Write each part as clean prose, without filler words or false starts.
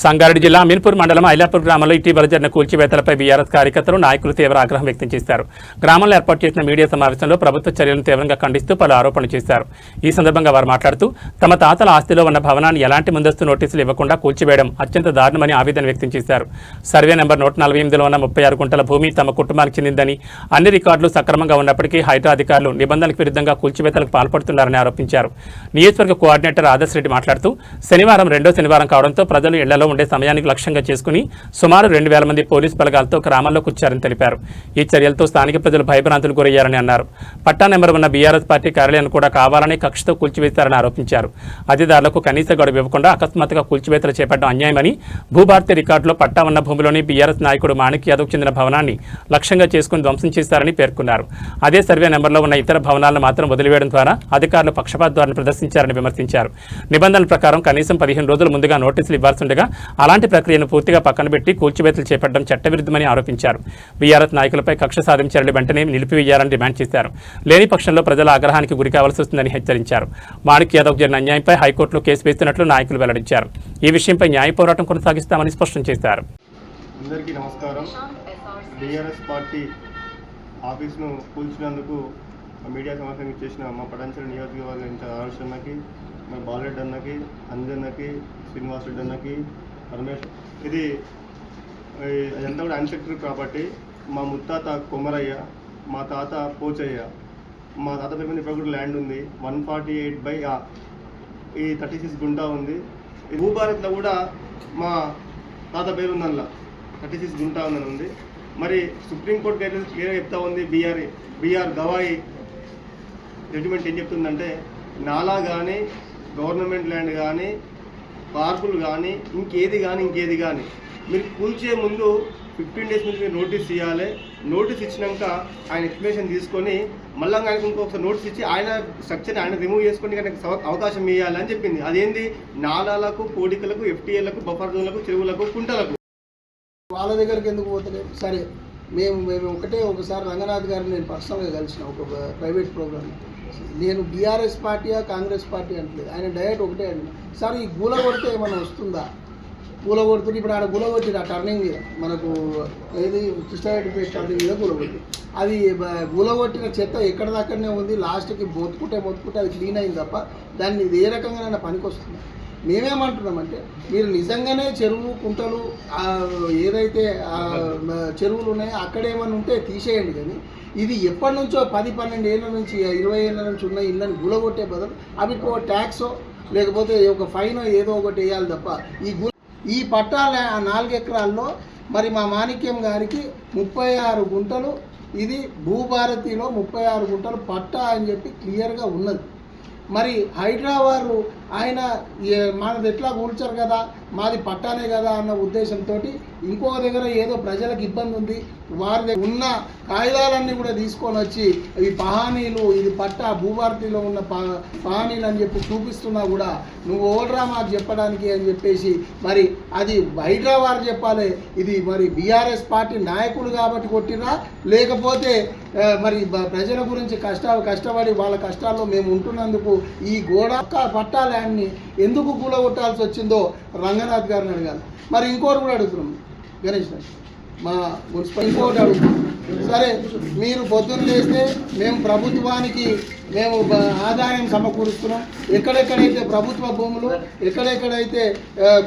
సంగారెడ్డి జిల్లా అమీన్పూర్ మండలం ఐలాపూర్ గ్రామంలో ఇటీవల జరిగిన కూల్చివేతలపై బీఆర్ఎస్ కార్యకర్తలు నాయకులు తీవ్ర ఆగ్రహం వ్యక్తం చేశారు. గ్రామంలో ఏర్పాటు చేసిన మీడియా సమావేశంలో ప్రభుత్వ చర్యలను తీవ్రంగా ఖండిస్తూ పలు ఆరోపణలు చేశారు. ఈ సందర్భంగా వారు మాట్లాడుతూ తమ తాతల ఆస్తిలో ఉన్న భవనాన్ని ఎలాంటి ముందస్తు నోటీసులు ఇవ్వకుండా కూల్చివేయడం అత్యంత దారుణమని ఆవేదన వ్యక్తం చేశారు. సర్వే నెంబర్ 148లో ఉన్న 36 గుంటల భూమి తమ కుటుంబానికి చెందిందని, అన్ని రికార్డులు సక్రమంగా ఉన్నప్పటికీ హైడ్రా అధికారులు నిబంధనలకు విరుద్ధంగా కూల్చివేతలకు పాల్పడుతున్నారని ఆరోపించారు. నియోజకవర్గ కోఆర్డినేటర్ ఆదర్శ్ రెడ్డి మాట్లాడుతూ శనివారం రెండో శనివారం కావడంతో ప్రజలు ఇళ్లలో ఉండే సమయానికి లక్ష్యంగా చేసుకుని సుమారు 2,000 మంది పోలీసు బలగాలతో గ్రామాల్లోకి వచ్చారని తెలిపారు. ఈ చర్యలతో స్థానిక ప్రజలు భయభ్రాంతులు గురయ్యారని అన్నారు. పట్టా నెంబర్ ఉన్న బీఆర్ఎస్ పార్టీ కార్యాలయాన్ని కూడా కావాలని కక్షతో కూల్చివేశారని ఆరోపించారు. అధికారులకు కనీస గడువు ఇవ్వకుండా అకస్మాత్తుగా కూల్చివేతలు చేపట్టడం అన్యాయమని, భూభారతి రికార్డులో పట్టా ఉన్న భూమిలోని బీఆర్ఎస్ నాయకుడు మాణిక్ యాదవ్కు చెందిన భవనాన్ని లక్ష్యంగా చేసుకుని ధ్వంసం చేశారని పేర్కొన్నారు. అదే సర్వే నెంబర్లో ఉన్న ఇతర భవనాలను మాత్రం వదిలివేయడం ద్వారా అధికారులు పక్షపాత ధోరణి ప్రదర్శించారని విమర్శించారు. నిబంధనల ప్రకారం కనీసం 15 రోజుల ముందుగా నోటీసులు ఇవ్వాల్సిండగా అలాంటి ప్రక్రియను పూర్తిగా పక్కన పెట్టి కూల్చివేతలు చేపట్టడం చట్టవిరుద్ధమని ఆరోపించారు. బీఆర్ఎస్ నాయకులపై కక్ష సాధించారని వెంటనే నిలిపివేయాలని డిమాండ్ చేశారు. లేని పక్షంలో ప్రజల ఆగ్రహానికి గురి కావాల్సి వస్తుందని హెచ్చరించారు. మాణిక్ యాదవ్ జరిగిన అన్యాయంపై హైకోర్టులో కేసు వేస్తున్నట్లు నాయకులు వెల్లడించారు. ఈ విషయంపై న్యాయ పోరాటం కొనసాగిస్తామని స్పష్టం చేశారు. అందరికీ నమస్కారం. బీఆర్ఎస్ పార్టీ ఆఫీస్ను కూల్చినందుకు మీడియా సమావేశం చేసిన మా పటాన్చెరు నియోజకవర్గ ఇన్ఛార్జ్ ఆరుష్ అన్నకి, మా బాలరెడ్డి అన్నకి, అంజన్నకి, శ్రీనివాస్ రెడ్డి అన్నకి, రమేష్, ఇది అదంతా కూడా అన్సెక్టరీ ప్రాపర్టీ. మా ముత్తాత కొమరయ్య, మా తాత పోచయ్య, మా తాత పేరు మీద ఇప్పుడు కూడా ల్యాండ్ ఉంది. 148/A ఈ 36 గుంటా ఉంది. భూభారత్లో కూడా మా తాత పేరు ఉందల్లా 36 గుంటా ఉందని ఉంది. మరి సుప్రీంకోర్టు గైడ్లైన్స్ క్లియర్గా చెప్తా ఉంది. బీఆర్ గవాయి జడ్జిమెంట్ ఏం చెప్తుందంటే, నాలా కానీ, గవర్నమెంట్ ల్యాండ్ కానీ, పార్కులు కానీ, ఇంకేది కానీ మీరు కూల్చే ముందు 15 డేస్ ముందు మీరు నోటీస్ ఇవ్వాలి. నోటీస్ ఇచ్చినాక ఆయన ఎక్స్ప్లెనేషన్ తీసుకొని మళ్ళీ ఆయనకు ఇంకొకసారి నోటీస్ ఇచ్చి ఆయన స్ట్రక్చర్ని ఆయన రిమూవ్ చేసుకొని ఆయనకు అవకాశం ఇవ్వాలి అని చెప్పింది. అదేంది, నాలాలకు, కోడికలకు, FTAలకు, బఫర్ జోన్లకు, చెరువులకు, కుంటలకు. వాళ్ళ దగ్గరికి ఎందుకు పోతలేదు? సరే, మేము ఒకసారి రంగనాథ్ గారిని నేను పర్సనల్గా కలిసిన ఒక ప్రైవేట్ ప్రోగ్రామ్. నేను బీఆర్ఎస్ పార్టీయా కాంగ్రెస్ పార్టీ అంటలేదు. ఆయన డైరెక్ట్ ఒకటే అడిగిన, సార్ ఈ గూల కొడితే ఏమైనా వస్తుందా? గూల కొడుతుంది. ఇప్పుడు ఆడ గుల కొట్టింది ఆ టర్నింగ్ మీద, మనకు ఏది కృష్ణారెడ్డి టర్నింగ్ మీద గుల కొట్టి, అది గుల కొట్టిన చెత్త ఎక్కడిదక్కడనే ఉంది. లాస్ట్కి మొత్తుకుంటే అది క్లీన్ అయింది తప్ప దాన్ని ఏ రకంగా పనికి వస్తుంది. మేమేమంటున్నామంటే, మీరు నిజంగానే చెరువు, కుంటలు, ఏదైతే చెరువులు ఉన్నాయో అక్కడేమన్నా ఉంటే తీసేయండి. కానీ ఇది ఎప్పటి నుంచో 10-12 ఏళ్ళ నుంచి 20 ఏళ్ళ నుంచి ఉన్న ఇళ్ళని గులగొట్టే బదులు అవికి ఒక ట్యాక్సో లేకపోతే ఒక ఫైనో ఏదో ఒకటి వేయాలి తప్ప ఈ పట్టాల 4 ఎకరాల్లో మరి మా మాణిక్యం గారికి 36 గుంటలు, ఇది భూభారతిలో 36 గుంటలు పట్టా అని చెప్పి క్లియర్గా ఉన్నది. మరి హైడ్రా వారు ఆయన మనది ఎట్లా కూల్చారు కదా, మాది పట్టానే కదా అన్న ఉద్దేశంతో ఇంకొక దగ్గర ఏదో ప్రజలకు ఇబ్బంది ఉంది, వారి దగ్గర ఉన్న కాగితాలన్నీ కూడా తీసుకొని వచ్చి ఈ పహానీలు, ఇది పట్టా భూభారతిలో ఉన్న పహానీలు అని చెప్పి చూపిస్తున్నా కూడా నువ్వు ఓడరా మాకు చెప్పడానికి అని చెప్పేసి మరి అది హైడ్రా వారు చెప్పాలి. ఇది మరి బీఆర్ఎస్ పార్టీ నాయకులు కాబట్టి కొట్టిరా, లేకపోతే మరి ప్రజల గురించి కష్టపడి వాళ్ళ కష్టాల్లో మేము ఉంటున్నందుకు ఈ గోడ పట్టా ల్యాండ్ని ఎందుకు కూలగొట్టాల్సి వచ్చిందో రంగనాథ్ గారిని అడగాలి. మరి ఇంకోటి కూడా అడుగుతున్నాం, గణేష్ మా మున్సిపల్ ఇంకోటి అడుగుతున్నాం. సరే, మీరు పొద్దున్న చేస్తే మేము ప్రభుత్వానికి ఆదాయం సమకూరుస్తున్నాం. ఎక్కడెక్కడైతే ప్రభుత్వ భూములు, ఎక్కడెక్కడైతే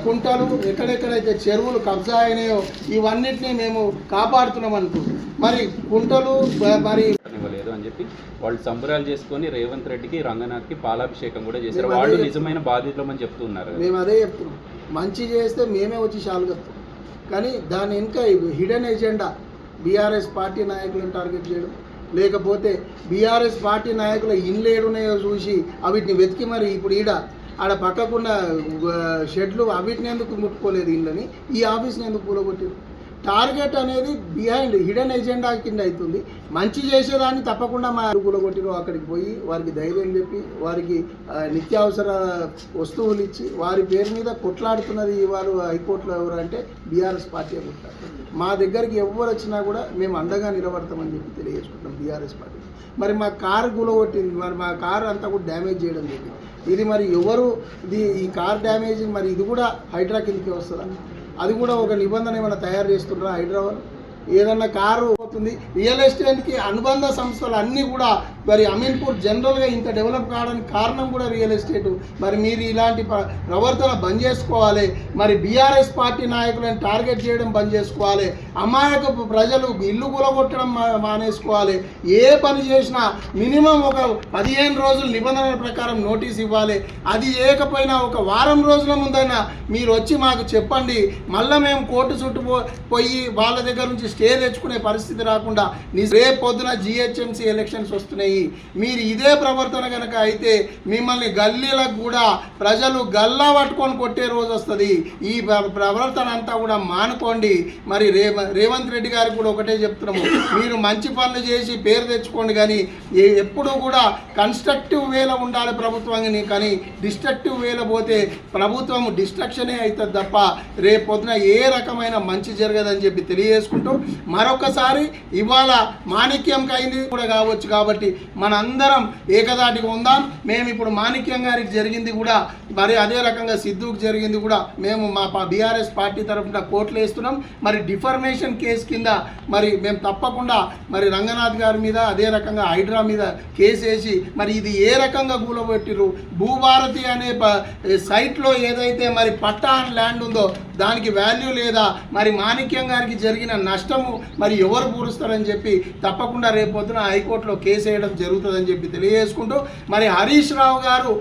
కుంటలు, ఎక్కడెక్కడైతే చెరువులు కబ్జా అయినాయో ఇవన్నిటినీ మేము కాపాడుతున్నాం అనుకో. మరి కుంటలు మరి ఇవ్వలేదు అని చెప్పి వాళ్ళు సంబరాలు చేసుకొని రేవంత్ రెడ్డికి, రంగనాథ్కి పాలాభిషేకం కూడా చేశారు. వాళ్ళు నిజమైన బాధితులమని చెప్తున్నారు. మేము అదే చెప్తున్నాం, మంచి చేస్తే మేమే వచ్చి షాలు కప్తాం. కానీ దాని ఇంకా హిడెన్ ఎజెండా బీఆర్ఎస్ పార్టీ నాయకులను టార్గెట్ చేయడం, లేకపోతే బీఆర్ఎస్ పార్టీ నాయకుల ఇళ్ళు ఏడున్నాయో చూసి అవిటిని వెతికి మరి ఇప్పుడు ఆడ పక్కకున్న షెడ్లు అవిటిని ఎందుకు ముట్టుకోలేదు ఇళ్ళని, ఈ ఆఫీస్ని ఎందుకు కూలగొట్టారు? టార్గెట్ అనేది బిహైండ్ హిడెన్ ఎజెండా కింద అవుతుంది. మంచి చేసేదాన్ని తప్పకుండా మా కూలగొట్టిరో అక్కడికి పోయి వారికి ధైర్యం చెప్పి వారికి నిత్యావసర వస్తువులు ఇచ్చి వారి పేరు మీద కొట్లాడుతున్నది వారు హైకోర్టులో ఎవరంటే బీఆర్ఎస్ పార్టీ అనుకుంటారు. మా దగ్గరికి ఎవరు వచ్చినా కూడా మేము అండగా నిలబడతామని చెప్పి తెలియజేసుకుంటాం బీఆర్ఎస్ పార్టీ. మరి మా కారు కూలగొట్టింది, మరి మా కారు అంతా కూడా డ్యామేజ్ చేయడం జరిగింది. ఇది మరి ఎవరు ఈ కార్ డ్యామేజ్ మరి ఇది కూడా హైడ్రా కిందకి వస్తుందా? అది కూడా ఒక నిబంధన ఏమైనా తయారు చేస్తున్నారా హైడ్రా వాళ్ళు? ఏదన్నా కారు పోతుంది రియల్ ఎస్టేట్కి అనుబంధ సంస్థలు అన్నీ కూడా మరి అమీన్పూర్ జనరల్గా ఇంత డెవలప్ కావడానికి కారణం కూడా రియల్ ఎస్టేటు. మరి మీరు ఇలాంటి ప్రవర్తన బంద్ చేసుకోవాలి. మరి బీఆర్ఎస్ పార్టీ నాయకులను టార్గెట్ చేయడం బంద్ చేసుకోవాలి. అమాయకపు ప్రజలు ఇల్లు కూలగొట్టడం మానేసుకోవాలి. ఏ పని చేసినా మినిమం ఒక 15 రోజులు నిబంధనల ప్రకారం నోటీస్ ఇవ్వాలి. అది చేయకపోయినా ఒక వారం రోజుల ముందైనా మీరు వచ్చి మాకు చెప్పండి. మళ్ళీ మేము కోర్టు చుట్టూ పోయి వాళ్ళ దగ్గర నుంచి స్టే తెచ్చుకునే పరిస్థితి రాకుండా రేపు పొద్దున జిహెచ్ఎంసీ ఎలక్షన్స్ వస్తున్నాయి. మీరు ఇదే ప్రవర్తన కనుక అయితే మిమ్మల్ని గల్లీలకు కూడా ప్రజలు గల్లా పట్టుకొని కొట్టే రోజు వస్తుంది. ఈ ప్రవర్తన అంతా కూడా మానుకోండి. మరి రేవంత్ రెడ్డి గారికి కూడా ఒకటే చెప్తున్నాము, మీరు మంచి పనులు చేసి పేరు తెచ్చుకోండి, కానీ ఎప్పుడూ కూడా కన్స్ట్రక్టివ్ వేలో ఉండాలి ప్రభుత్వాన్ని. కానీ డిస్ట్రక్టివ్ వేలో పోతే ప్రభుత్వం డిస్ట్రక్షనే అవుతుంది తప్ప రేపు పొద్దున ఏ రకమైన మంచి జరగదని చెప్పి తెలియజేసుకుంటూ మరొకసారి ఇవాళ మాణిక్యంకి అయింది కూడా కావచ్చు కాబట్టి మనందరం ఏకదాటిగా ఉందాం. మేము ఇప్పుడు మాణిక్యం గారికి జరిగింది కూడా మరి అదే రకంగా సిద్ధుకు జరిగింది కూడా మేము మా బీఆర్ఎస్ పార్టీ తరఫున కోర్టులు వేస్తున్నాం. మరి డిఫర్మేషన్ కేసు కింద మరి మేము తప్పకుండా మరి రంగనాథ్ గారి మీద అదే రకంగా హైడ్రా మీద కేసు వేసి మరి ఇది ఏ రకంగా కూలబెట్టిరు, భూభారతి అనే సైట్లో ఏదైతే మరి పట్టా ల్యాండ్ ఉందో దానికి వాల్యూ లేదా, మరి మాణిక్యం గారికి జరిగిన నష్టము మరి ఎవరు పూరుస్తారని చెప్పి తప్పకుండా రేపొద్దున హైకోర్టులో కేసు వేయడం జరుగుతుందని చెప్పి తెలియజేసుకుంటూ మరి హరీష్ రావు గారు